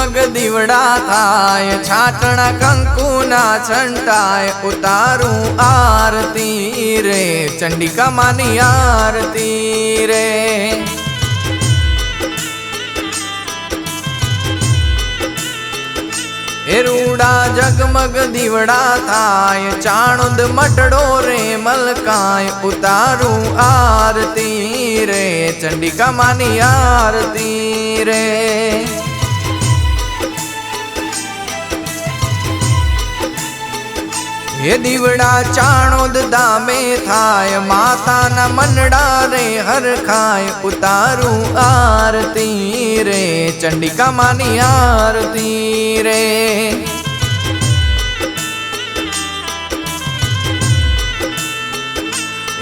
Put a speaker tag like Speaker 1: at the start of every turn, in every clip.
Speaker 1: जगमग दीवड़ा थाय, छाटना कंकुना छंटाय, उतारू आरती रे चंडिका मानी आरती रे। रूड़ा जगमग दीवड़ा थाय, चाणुद मटड़ो रे मलकाय, उतारू आरती रे चंडिका मानी आरती रे। ये दीवड़ा चाणुद दामे थाय, माता न मनड़ा रे हर खाय, उतारू आरती रे चंडिका मानी आरती रे।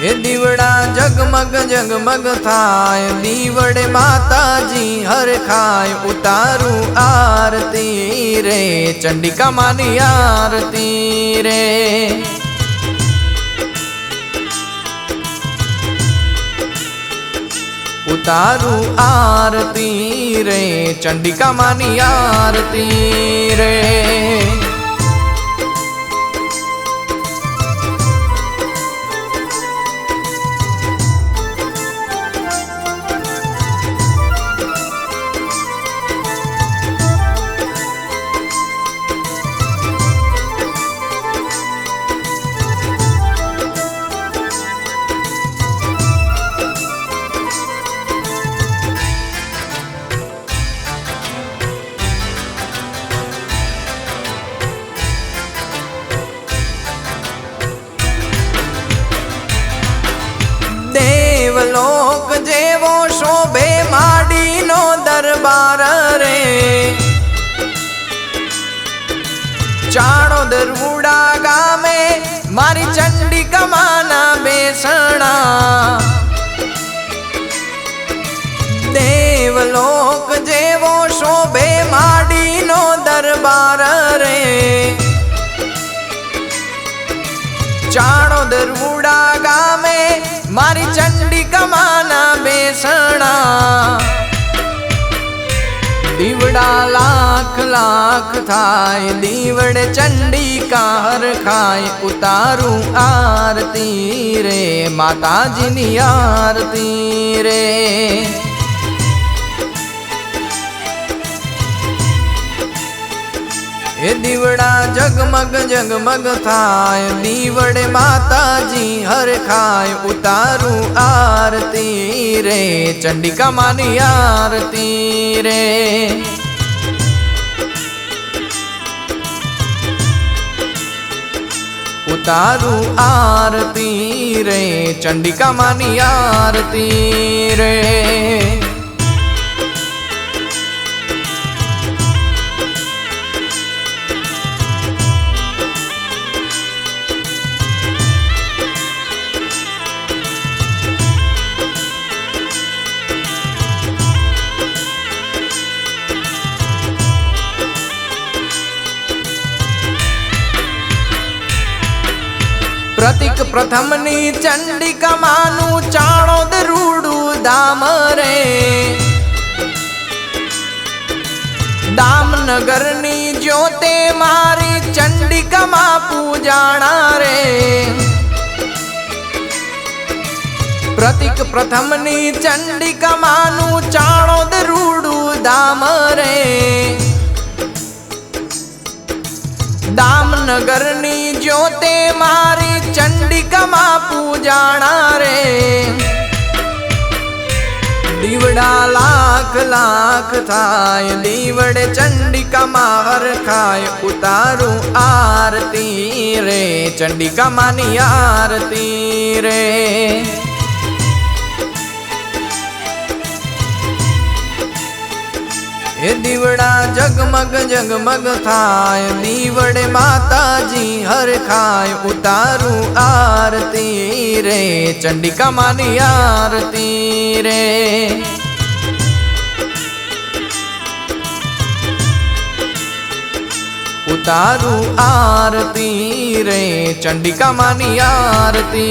Speaker 1: ये दीवड़ा जगमग जगमग थाय, दीवड़े माता जी हर खाय, उतारू आरती रे चंडिका मानी आरती रे। उतारू आरती रे चंडिका मानी आरती रे। देवलोक जेवो शोभे माडी नो दरबार रे, चाणो दरुड़ा गामे मारी चंडिका माना बेसणा। देवलोक जेवो शोभे माडी नो दरबार रे, चाणो दरुड़ा गामे मारी चंडिका माना बेसणा। दीवड़ा लाख लाख थाय, दीवड़े चंडिका हर खाय, उतारू आरती रे माता जी नी आरती रे। ये दीवड़ा जगमग जगमग थाय, दीवड़े माता जी हर खाय, उतारू आरती रे चंडिका मानी आरती रे। उतारू आरती रे चंडिका मानी आरती रे। प्रतीक प्रथम नी चंडिका मानु, चाणो दरूड़ू दाम रे, दामनगर नी ज्योते मारी चंडिका मा पूजाणा रे। प्रतीक प्रथम नी चंडिका मानु, चाणो दरूड़ू दाम रे, दामनगर नी ज्योते मारी चंडिका मा पूजाणा रे। दीवड़ा लाख लाख थाय, दीवड़े चंडिका मा हर खाय, उतारू आरती रे चंडिका मानी आरती रे। ये दीवड़ा जगमग जगमग थाय, दीवड़े माता जी हर खाय, उतारू आरती रे चंडिका मानी आरती रे। उतारू आरती रे चंडिका मानी आरती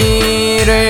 Speaker 1: रे।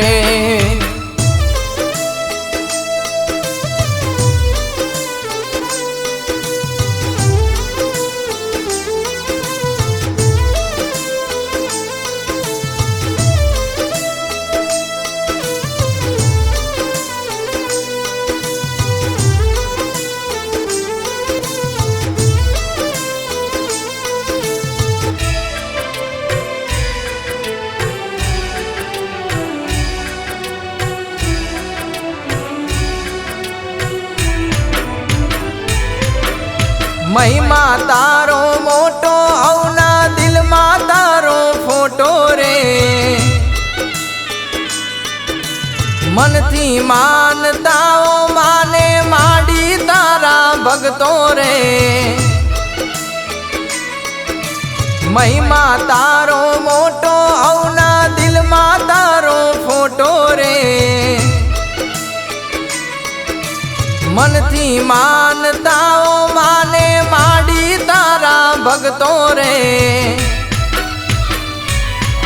Speaker 1: માં તારો મોટો હવના દિલમાં તારો ફોટો રે મનથી માનતાઓ માને માડી તારા ભગતો રે મહિમા તારો મોટો હવના દિલમાં તારો ફોટો રે મનથી માનતાઓ માને માડી તારા ભગતો રે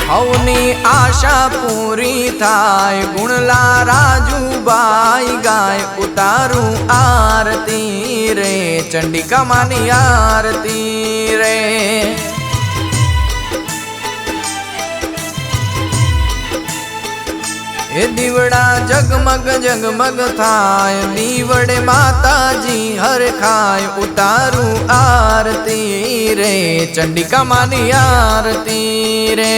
Speaker 1: હવની આશા પૂરી થાય ગુણલા રાજુબાઈ ગાય ઉતારું આરતી રે ચંડિકા માની આરતી રે એ દીવડા જગમગ જગમગ થાય દીવડે માતાજી હરખાય ઉતારું આરતી રે ચંડિકા માની આરતી રે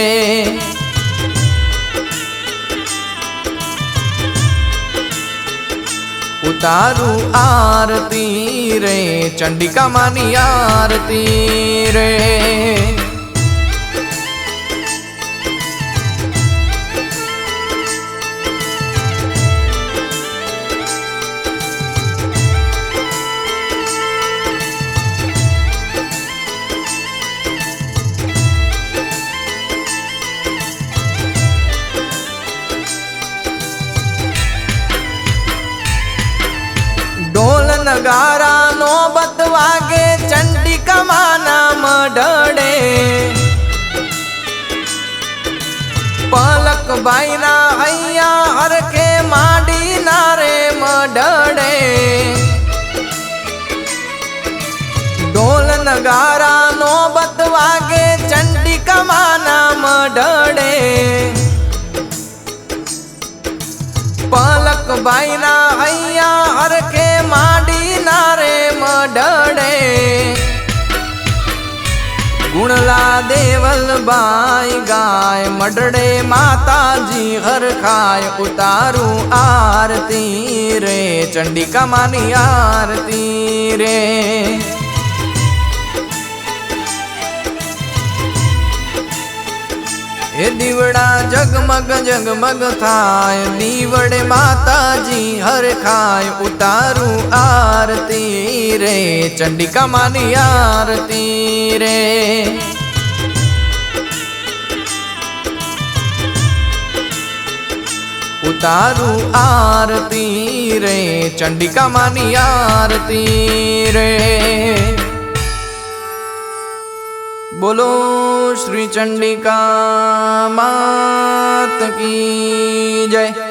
Speaker 1: ઉતારું આરતી રે ચંડિકા માની આરતી રે ઢોલ નગારા નોબત વાગે ચંડિકા માના મઢડે પલક ભાઈના હૈયા હરખે માડી નારે મઢડે ઢોલ નગારા નોબત વાગે ચંડિકા માના મઢડે પલક ભાઈના હૈયા હરખે માડી નારે મઢડે ગુણલા દેવલબાઈ ગાય મઢડે માતાજી હરખાય ઉતારું આરતી રે ચંડિકા માની આરતી રે એ દીવડા જગમગ જગમગ થાય દીવડે માતાજી હરખાય ઉતારું આરતી રે ચંડિકા માની આરતી રે ઉતારું આરતી રે ચંડિકા માની આરતી રે बोलो श्री चंडिका मात की जय।